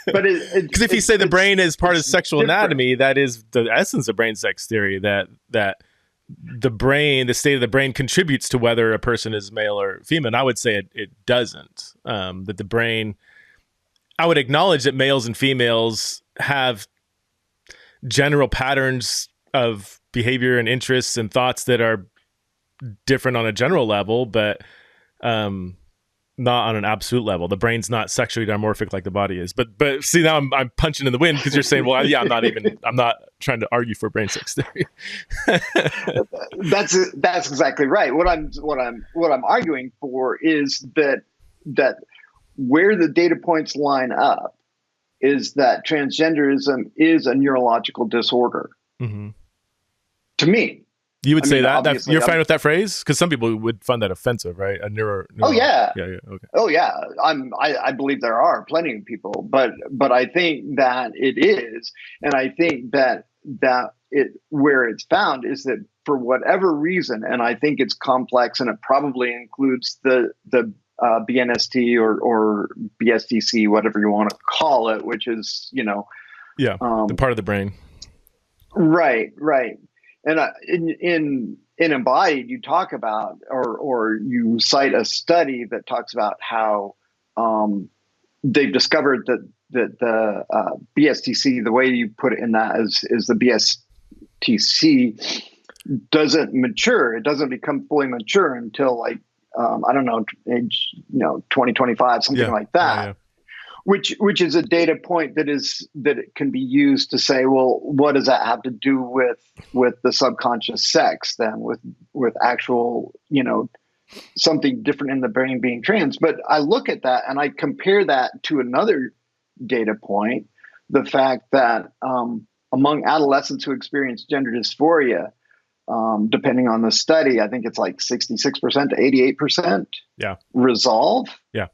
because if you say the brain is part of sexual anatomy, that is the essence of brain sex theory. That the brain, the state of the brain, contributes to whether a person is male or female. And I would say it doesn't. That the brain. I would acknowledge that males and females have general patterns of behavior and interests and thoughts that are different on a general level, but not on an absolute level. The brain's not sexually dimorphic like the body is. But see, now I'm punching in the wind because you're saying, well, yeah, I'm not trying to argue for brain sex theory. That's exactly right. What I'm arguing for is that where the data points line up is that transgenderism is a neurological disorder. To me, You would I say mean, that obviously, you're fine with that phrase? Because some people would find that offensive, right? oh yeah, yeah, okay, oh yeah. I believe there are plenty of people, but I think that it is, and I think that it where it's found is that for whatever reason, and I think it's complex, and it probably includes the BNST or BSDC, whatever you want to call it, which is yeah, the part of the brain, right, right. And in Embodied, you talk about or you cite a study that talks about how they've discovered that the BSTC, the way you put it in that is the BSTC doesn't mature. It doesn't become fully mature until like I don't know, age 2025, something like that. Yeah. Which is a data point that it can be used to say, well, what does that have to do with the subconscious sex then, with actual something different in the brain being trans. But I look at that and I compare that to another data point, the fact that among adolescents who experience gender dysphoria, depending on the study, I think it's like 66% to 88% resolve. Yeah.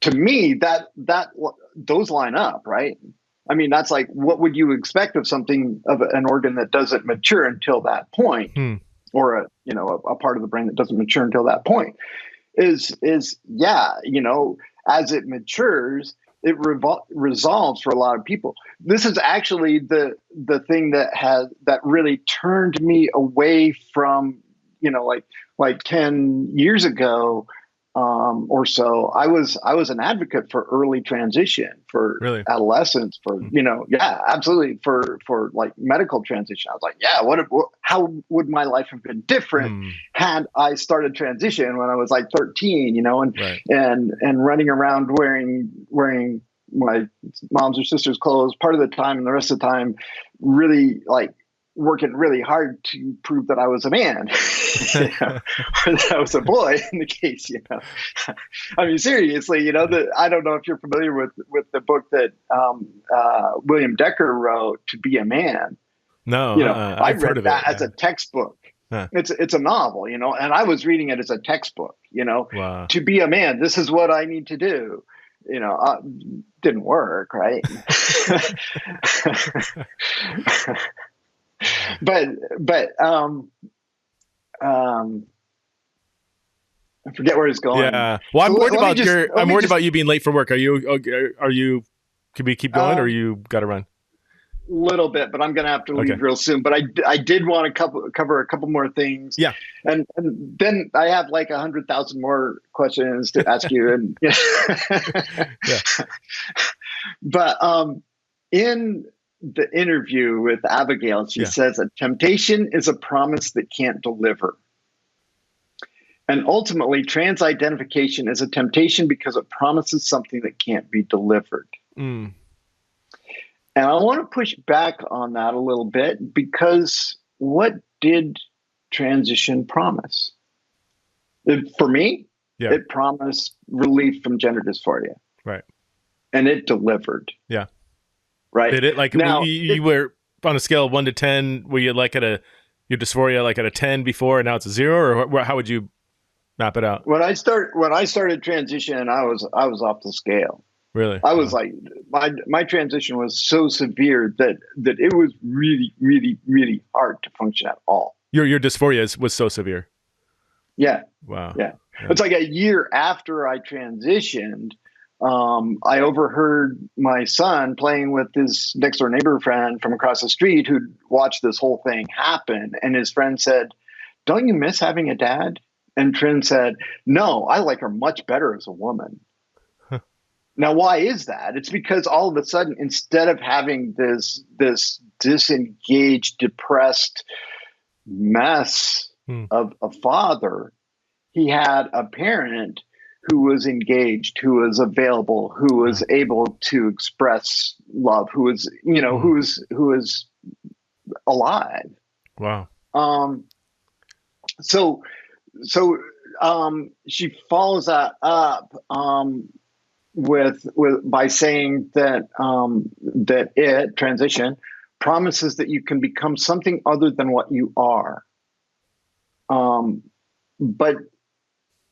To me, that those line up, right? I mean, that's like, what would you expect of something, of an organ that doesn't mature until that point, or a part of the brain that doesn't mature until that point? Is as it matures, it resolves for a lot of people. This is actually the thing that really turned me away from, like 10 years ago. Or so I was an advocate for early transition for adolescents, for absolutely, for like medical transition. I was like, how would my life have been different had I started transition when I was like 13, and running around wearing my mom's or sister's clothes part of the time, and the rest of the time really like working really hard to prove that I was a man, or that I was a boy in the case, I mean, seriously, I don't know if you're familiar with the book that William Decker wrote, To Be a Man. No, I read that as a textbook. Huh. It's a novel, and I was reading it as a textbook, Wow. To be a man, this is what I need to do. Didn't work, right? But I forget where it's going. Yeah. Well, I'm worried about you being late for work. Are you? Can we keep going, or you got to run? Little bit, but I'm going to have to leave real soon. But I did want to cover a couple more things. Yeah. And then I have like 100,000 more questions to ask you. And yeah. But in the interview with Abigail, she says a temptation is a promise that can't deliver. And ultimately, trans identification is a temptation because it promises something that can't be delivered. And I want to push back on that a little bit, because what did transition promise? For me, it promised relief from gender dysphoria. Right. And it delivered. Yeah. Right. Did it? Like, now, you were on a scale of 1 to 10, were you like your dysphoria like at a 10 before and now it's a 0, or how would you map it out? When I started transition, I was off the scale. Really? I was like, my transition was so severe that it was really, really, really hard to function at all. Your dysphoria was so severe. Yeah. Wow. Yeah. It's like a year after I transitioned, I overheard my son playing with his next door neighbor friend from across the street who'd watched this whole thing happen. And his friend said, "Don't you miss having a dad?" And Trin said, "No, I like her much better as a woman." Now, why is that? It's because all of a sudden, instead of having this disengaged, depressed mess of a father, he had a parent who was engaged, who was available, who was able to express love, who was alive. Wow. So she follows that up by saying that transition promises that you can become something other than what you are. But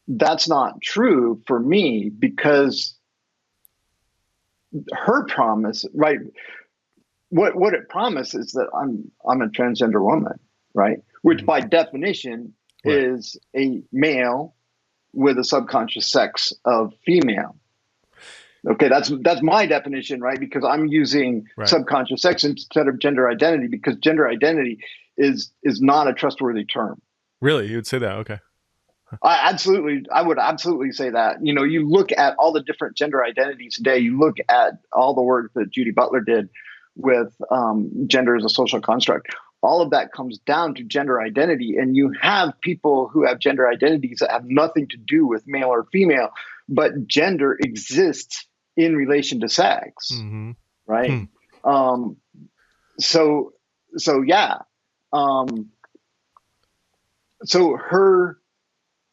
that's not true for me, because her promise, right? What it promises is that I'm a transgender woman, right? Which by definition is a male with a subconscious sex of female. Okay, that's my definition, right? Because I'm using subconscious sex instead of gender identity, because gender identity is not a trustworthy term. Really? You would say that? Okay. I would absolutely say that. You know, you look at all the different gender identities today, you look at all the work that Judy Butler did with gender as a social construct. All of that comes down to gender identity. And you have people who have gender identities that have nothing to do with male or female, but gender exists in relation to sex, right? So yeah.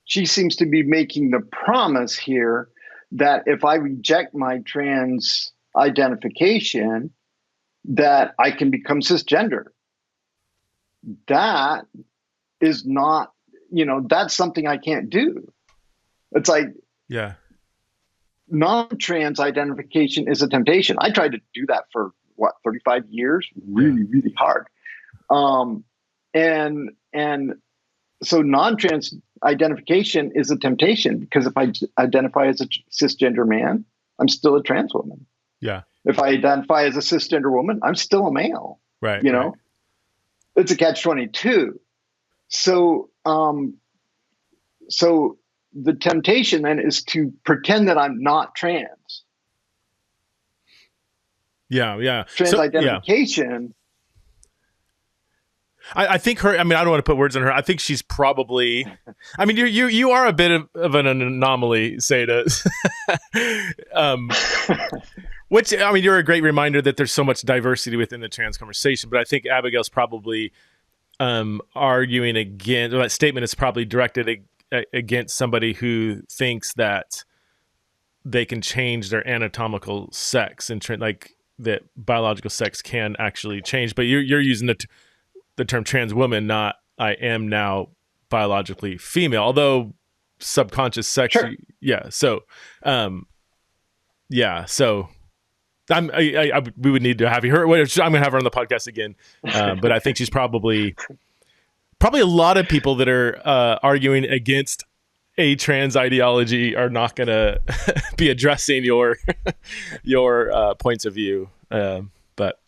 She seems to be making the promise here that if I reject my trans identification, that I can become cisgender. That is not, that's something I can't do. It's like, non-trans identification is a temptation. I tried to do that for 35 years, really hard. And so non-trans identification is a temptation, because if I identify as a cisgender man, I'm still a trans woman. Yeah. If I identify as a cisgender woman, I'm still a male. Right. It's a catch-22. So, so the temptation then is to pretend that I'm not trans. Yeah. Trans identification. I think I don't want to put words in her. I think she's probably, you are a bit of an anomaly, Seda. Which, you're a great reminder that there's so much diversity within the trans conversation, but I think Abigail's probably arguing against, or that statement is probably directed against somebody who thinks that they can change their anatomical sex and like that biological sex can actually change. But you're using the term trans woman, not I am now biologically female, although subconscious sex. Sure. So we would need to have her. I'm going to have her on the podcast again. But I think she's probably a lot of people that are arguing against a trans ideology are not going to be addressing your points of view. But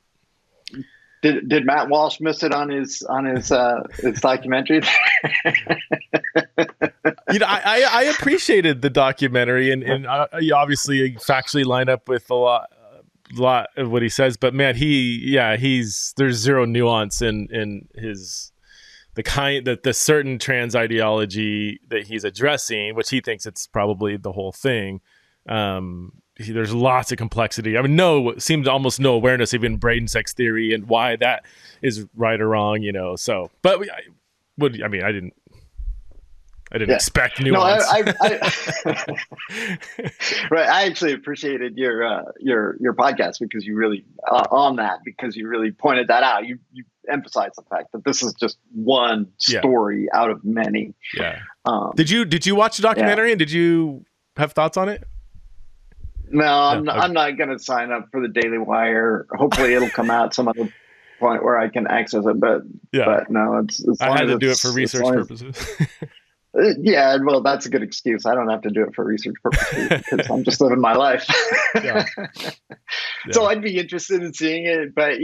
did Matt Walsh miss it on his documentary? I appreciated the documentary, and you obviously factually line up with a lot of what he says. But man, there's zero nuance in his the certain trans ideology that he's addressing, which he thinks it's probably the whole thing. There's lots of complexity. Seems almost no awareness even brain sex theory and why that is right or wrong, so, but I didn't expect nuance. No, right. I actually appreciated your podcast, because you really because you really pointed that out. You emphasized the fact that this is just one story out of many. Yeah. Did you watch the documentary and did you have thoughts on it? No, I'm not going to sign up for the Daily Wire. Hopefully it'll come out some other point where I can access it. But no, it's I had to do it for research purposes. Yeah, well, that's a good excuse. I don't have to do it for research purposes because I'm just living my life. So I'd be interested in seeing it, but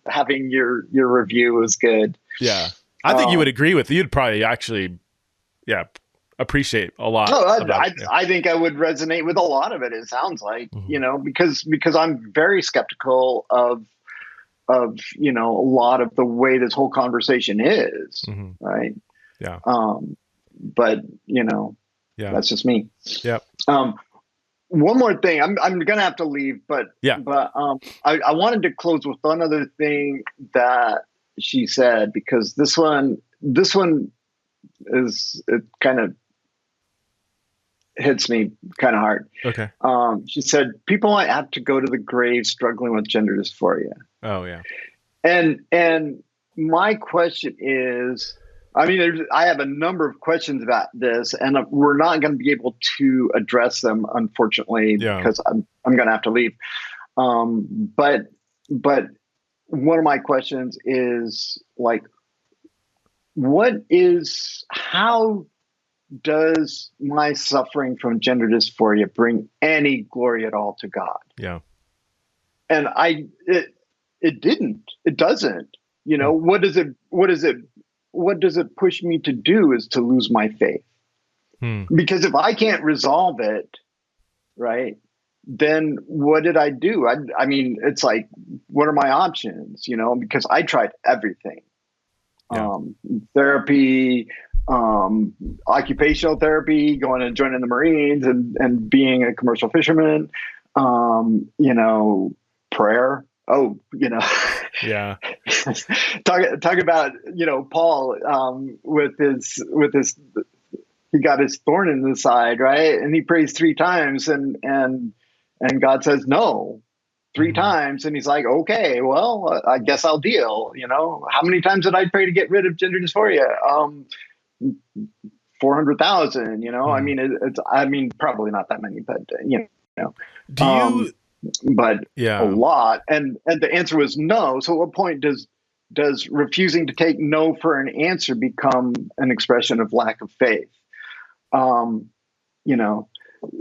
having your review was good. Yeah, I think you would agree with. You'd probably actually, appreciate a lot. I think I would resonate with a lot of it. It sounds like because I'm very skeptical of a lot of the way this whole conversation is, right? Yeah. But that's just me. Yeah. One more thing, I'm gonna have to leave, but I wanted to close with one other thing that she said, because this one is, it kind of hits me kind of hard. Okay. She said people might have to go to the grave struggling with gender dysphoria. Oh yeah. And my question is, I mean, I have a number of questions about this, and we're not going to be able to address them, unfortunately, Yeah. because I'm going to have to leave. But but one of my questions is like, how does my suffering from gender dysphoria bring any glory at all to God? Yeah. And it doesn't, Mm. what does it push me to do is to lose my faith. Hmm. Because if I can't resolve it, right, then what did I do? I mean, it's like, what are my options? Because I tried everything. Yeah. Therapy, occupational therapy, going and joining the Marines and being a commercial fisherman, prayer. Oh, Yeah. talk about, Paul, with his, he got his thorn in the side, right? And he prays 3 times and God says no 3 Mm-hmm. times. And he's like, okay, well, I guess I'll deal. How many times did I pray to get rid of gender dysphoria? 400,000, I Mm. mean, probably not that many, but, Do um, you? but a Yeah. lot. And the answer was no. So at what point does refusing to take no for an answer become an expression of lack of faith? Um, you know,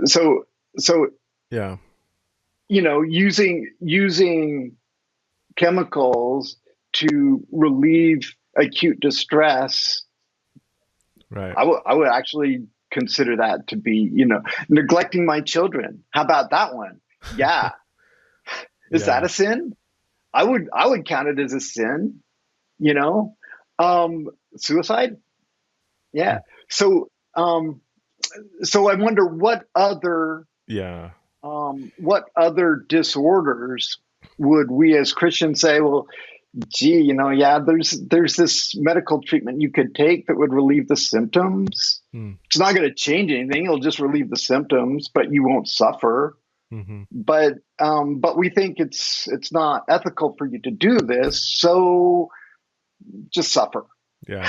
so, so, Yeah. using chemicals to relieve acute distress, Right. I would actually consider that to be, neglecting my children. How about that one? Yeah. Is that Yeah. a sin? I would count it as a sin, you know. Suicide? Yeah. Mm. So I wonder Yeah. what other disorders would we as Christians say, well, gee, yeah, there's this medical treatment you could take that would relieve the symptoms. Mm. It's not going to change anything. It'll just relieve the symptoms, but you won't suffer. Mm-hmm. But we think it's not ethical for you to do this, so just suffer. Yeah.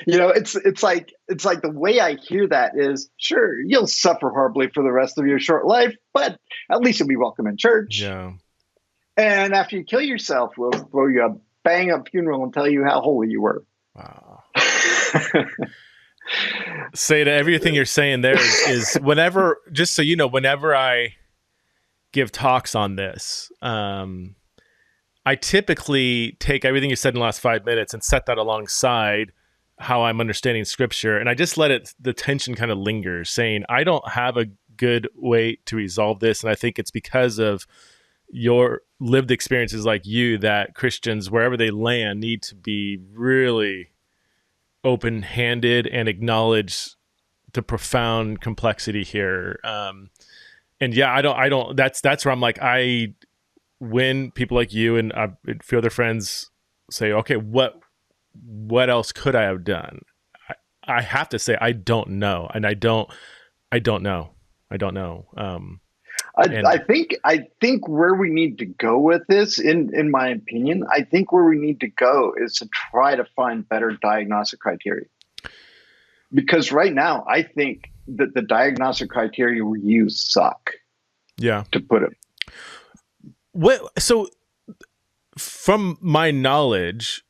It's like the way I hear that is, sure, you'll suffer horribly for the rest of your short life, but at least you'll be welcome in church. Yeah. And after you kill yourself, we'll throw you a bang up funeral and tell you how holy you were. Wow. Seda, everything you're saying there is whenever, just so you know, whenever I give talks on this, I typically take everything you said in the last 5 minutes and set that alongside how I'm understanding scripture. And I just let the tension kind of linger, saying, I don't have a good way to resolve this. And I think it's because of your lived experiences like you that Christians, wherever they land, need to be really open-handed and acknowledge the profound complexity here. And yeah, I don't, that's where I'm like, when people like you and a few other friends say, okay, what else could I have done? I have to say, I don't know. And I don't know. I don't know. I think where we need to go with this, in my opinion, I think where we need to go is to try to find better diagnostic criteria. Because right now, I think that the diagnostic criteria we use suck. Yeah. To put it. So from my knowledge,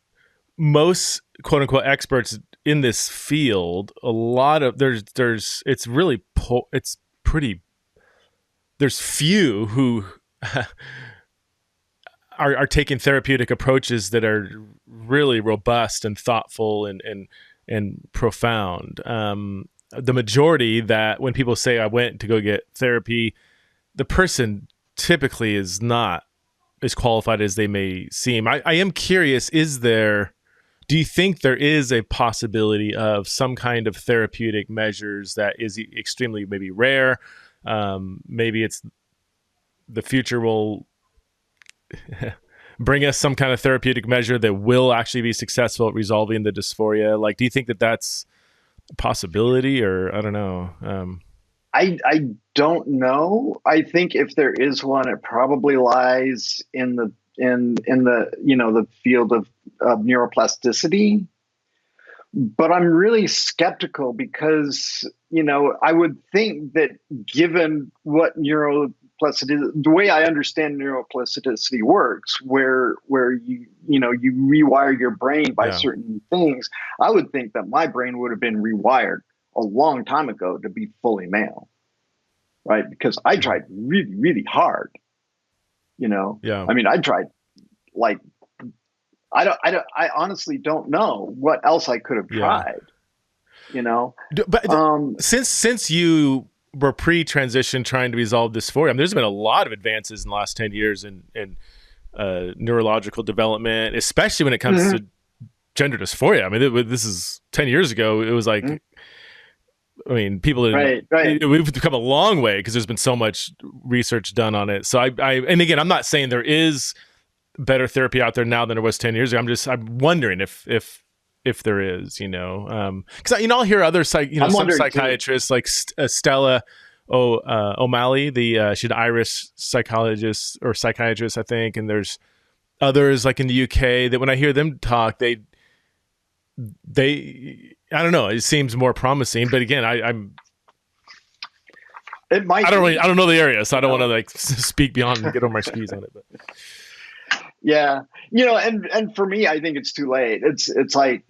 most quote unquote experts in this field, a lot of there's few who are taking therapeutic approaches that are really robust and thoughtful and profound. The majority, that when people say I went to go get therapy, the person typically is not as qualified as they may seem. I am curious, do you think there is a possibility of some kind of therapeutic measures that is extremely maybe rare? Maybe it's the future will bring us some kind of therapeutic measure that will actually be successful at resolving the dysphoria. Like, do you think that that's a possibility, or I don't know? I don't know. I think if there is one, it probably lies in the the field of neuroplasticity. but I'm really skeptical because, I would think that given what neuroplasticity, the way I understand neuroplasticity works, where you rewire your brain by certain things, I would think that my brain would have been rewired a long time ago to be fully male, right? Because I tried really, really hard, I mean, I tried like, I honestly don't know what else I could have tried, But since you were pre-transition trying to resolve dysphoria, I mean, there's been a lot of advances in the last 10 years in neurological development, especially when it comes to gender dysphoria. I mean, this is 10 years ago. It was like, I mean, people, we've come a long way because there's been so much research done on it. So and again, I'm not saying there is better therapy out there now than there was 10 years ago. I'm wondering if there is, because I'll hear other some psychiatrists like Stella O'Malley, she's an Irish psychologist or psychiatrist, I think, and there's others like in the UK that when I hear them talk, they I don't know, it seems more promising, but again, I don't know the area, so I don't want to like speak beyond and get on my skis on it, but. Yeah. And for me, I think it's too late. It's like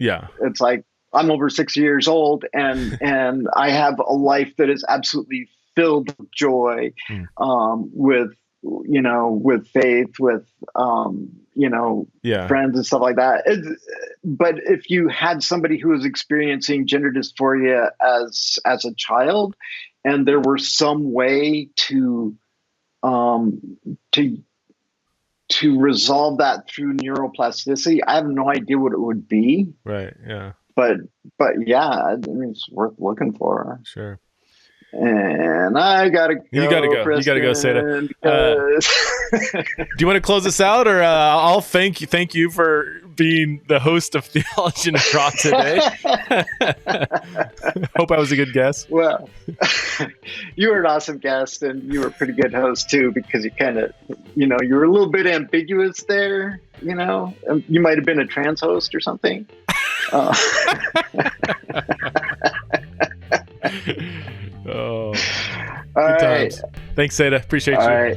I'm over 6 years old and I have a life that is absolutely filled with joy, with faith, with, friends and stuff like that. But if you had somebody who was experiencing gender dysphoria as a child, and there were some way to resolve that through neuroplasticity, I have no idea what it would be. Right. Yeah. But yeah, I mean, it's worth looking for. Sure. And I gotta go. You gotta go. Preston, you gotta go, Seda. Do you want to close this out, or I'll thank you for being the host of Theology in a Raw today. Hope I was a good guest. Well, you were an awesome guest, and you were a pretty good host too, because you kind of, you were a little bit ambiguous there. You might have been a trans host or something. Oh, all right. Times. Thanks, Seda. Appreciate you. All right.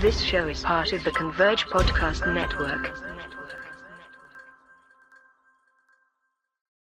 This show is part of the Converge Podcast Network.